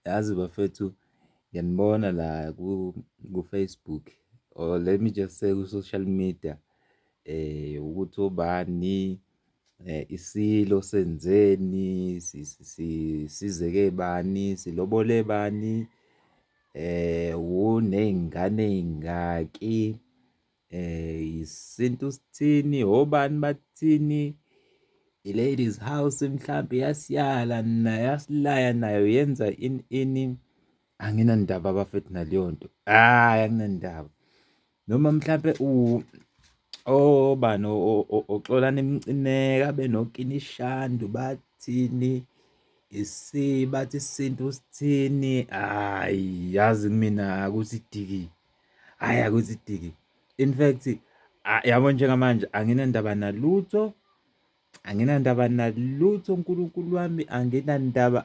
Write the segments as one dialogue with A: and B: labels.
A: Yazi bafethu, ngiyanibona la ku-Facebook, or let me just say ku-social media, ukuthi obani, isilo senzeni, sizeke bani, silobole bani, uney'ngane ey'ngaki, isintu sithini, obani bathini, i-ladies house mhlampe yasiyala yasilaya nayo yenza ini. Anginandaba bafethu naleyo nto, hhayi anginandaba. Noma mhlampe obani oXolani Emcineka benoKinishanda bathini, bathi isintu sithini, hhayi yazi kumina akuthi diki, hhayi akuthi diki. In fact, yabo njengamanje anginandaba nalutho, anginandaba nalutho uNkulunkulu wami, anginandaba.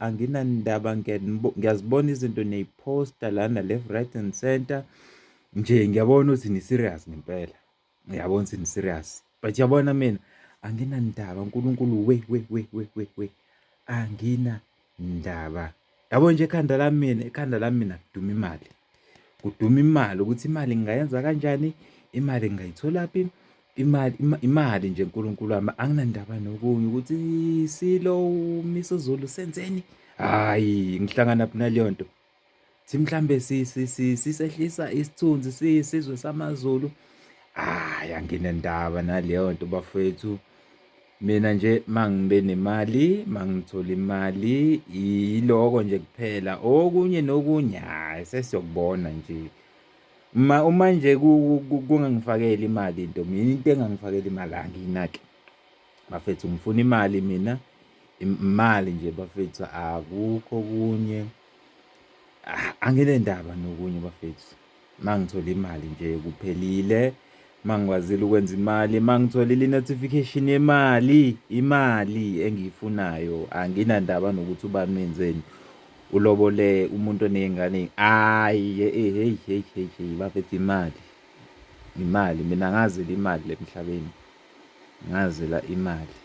A: Ngiyazibona izinto ney'phosta lana left, right and center, nje ngiyabona ukuthi ni-serious ngempela, ngiyabona ukuthi ni-serious, but yabona mina anginandaba. uNkulunkulu we, anginandaba. Yabo nje ikhanda lami mina kuduma imali, kuduma imali, ukuthi imali ngingayenza kanjani, imali ngingayitholaphi, imali nje uNkulunkulu wami. Anginandaba nokunye ukuthi isilo uMisuzulu senzeni, hhayi ngihlanganaphi naleyo nto. Thi mhlambe sisehlisa isithunzi siyisizwe samaZulu, hhayi anginandaba naleyo nto bafethu. Mina nje mangibe nemali, mangithola imali, yiloko nje kuphela. Okunye nokunye hhayi sesiyokubona nje. Uma nje kungangifakela imali into, mina into engangifakela imali angiyinaki bafethu. Ngifuna imali mina, imali nje bafethu, akukho okunye. Anginandaba nokunye bafethu. Mangithola imali nje kuphelile, mangikwazile ukwenza imali, mangitholile i-notification imali engiyifunayo, anginandaba nokuthi ubani wenzeni, ulobole umuntu oney'ngane. Hhayi heyi bafethu, imali, mina ngazela imali la emhlabeni, ngazela imali.